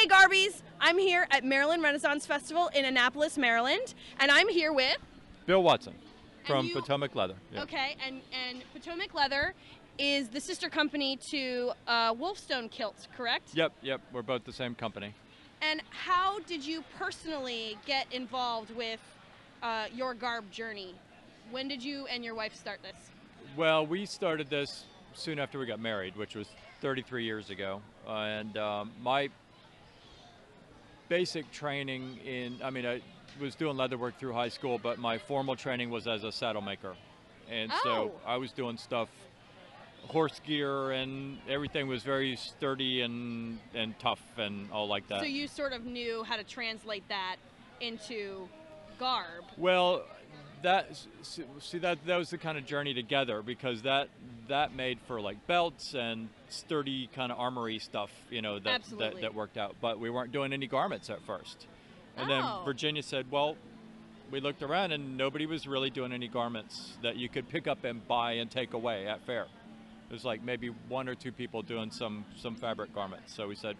Hey Garbies, I'm here at Maryland Renaissance Festival in Annapolis, Maryland, and I'm here with Bill Watson from Potomac Leather. Yeah. Okay, and Potomac Leather is the sister company to Wolfstone Kilt, correct? Yep, we're both the same company. And how did you personally get involved with your garb journey? When did you and your wife start this? Well, we started this soon after we got married, which was 33 years ago. And my basic training I was doing leather work through high school, but my formal training was as a saddle maker. And so I was doing stuff, horse gear, and everything was very sturdy and tough and all like that. So you sort of knew how to translate that into garb. Well, that was the kind of journey together, because that made for like belts and sturdy kind of armory stuff, that worked out. But we weren't doing any garments at first. And then Virginia said, well, we looked around and nobody was really doing any garments that you could pick up and buy and take away at fair. There's like maybe one or two people doing some fabric garments. So we said,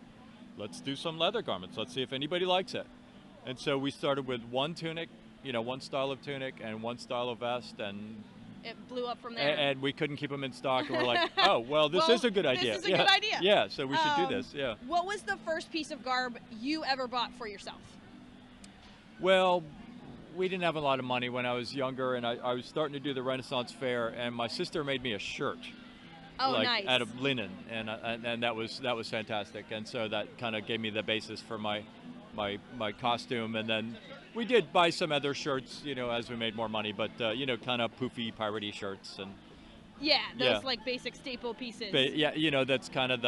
let's do some leather garments. Let's see if anybody likes it. And so we started with one tunic, one style of tunic and one style of vest, and it blew up from there. And we couldn't keep them in stock, and we're like, oh, well, this is a good idea. This is a good idea. Yeah, so we should do this, yeah. What was the first piece of garb you ever bought for yourself? Well, we didn't have a lot of money when I was younger, and I was starting to do the Renaissance Fair, and my sister made me a shirt. Nice. Out of linen, and that was fantastic, and so that kind of gave me the basis for my costume. And then we did buy some other shirts, as we made more money, but kind of poofy piratey shirts and those like basic staple pieces. That's kind of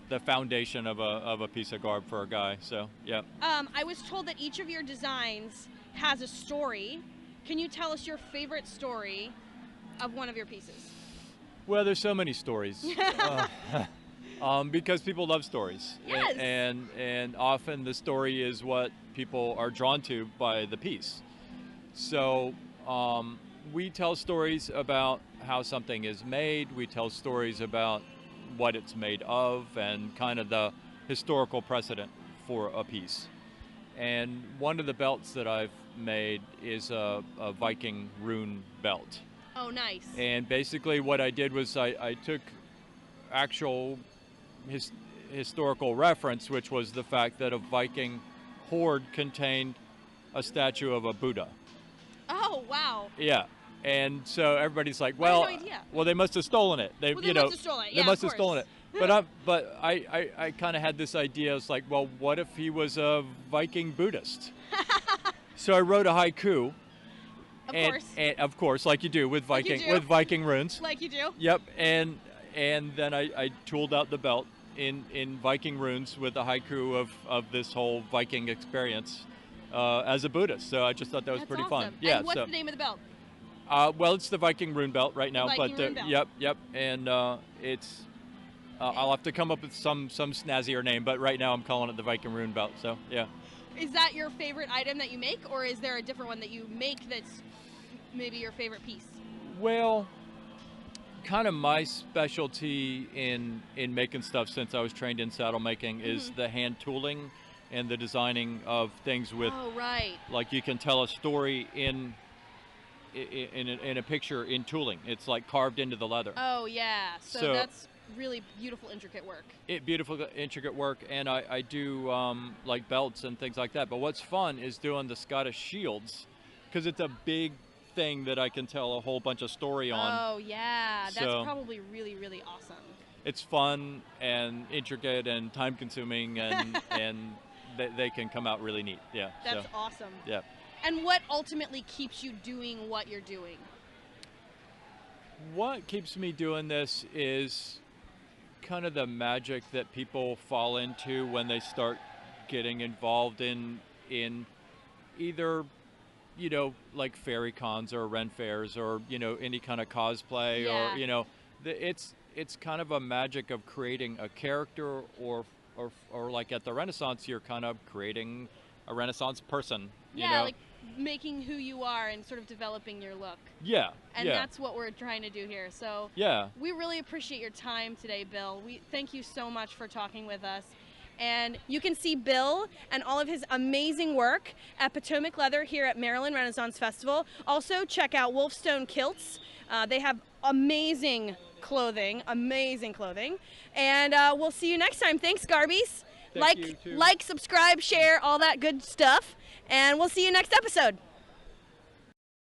the foundation of a piece of garb for a guy. So yeah. I was told that each of your designs has a story. Can you tell us your favorite story of one of your pieces? Well, there's so many stories. Because people love stories. Yes. And often the story is what people are drawn to by the piece. So we tell stories about how something is made. We tell stories about what it's made of and kind of the historical precedent for a piece. And one of the belts that I've made is a Viking rune belt. Oh, nice. And basically what I did was I took actual historical reference, which was the fact that a Viking hoard contained a statue of a Buddha. Oh, wow. Yeah. And so everybody's like, well, I had no idea. Well, they must have stolen it. They must have stolen it. They must have stolen it. But I kind of had this idea. It's like, well, what if he was a Viking Buddhist? So I wrote a haiku. Of course, like you do with Viking runes. Like you do. Yep. And then I tooled out the belt in Viking runes with a haiku of this whole Viking experience as a Buddhist. So I just thought that was pretty fun. Yeah. And what's the name of the belt? Well, it's the Viking rune belt right now. Rune belt. Yep. And it's I'll have to come up with some snazzier name, but right now I'm calling it the Viking rune belt. So yeah. Is that your favorite item that you make, or is there a different one that you make that's maybe your favorite piece? Well, kind of my specialty in making stuff, since I was trained in saddle making, is the hand tooling and the designing of things with. Oh, right. Like you can tell a story in a picture in tooling. It's like carved into the leather. Oh yeah. So that's really beautiful, intricate work. Beautiful, intricate work, and I do like belts and things like that. But what's fun is doing the Scottish shields, because it's a big thing that I can tell a whole bunch of story on. Oh yeah, that's probably really, really awesome. It's fun and intricate and time consuming, and they can come out really neat. Yeah. That's awesome. Yeah. And what ultimately keeps you doing what you're doing? What keeps me doing this is kind of the magic that people fall into when they start getting involved in either like fairy cons or Ren fairs or any kind of cosplay or it's kind of a magic of creating a character or like at the Renaissance you're kind of creating a Renaissance person. Like making who you are and sort of developing your look. Yeah. And that's what we're trying to do here. So yeah, we really appreciate your time today, Bill. We thank you so much for talking with us. And you can see Bill and all of his amazing work at Potomac Leather here at Maryland Renaissance Festival. Also, check out Wolfstone Kilts. They have amazing clothing, And we'll see you next time. Thanks, Garbies. Thank you, too. Like, subscribe, share, all that good stuff. And we'll see you next episode.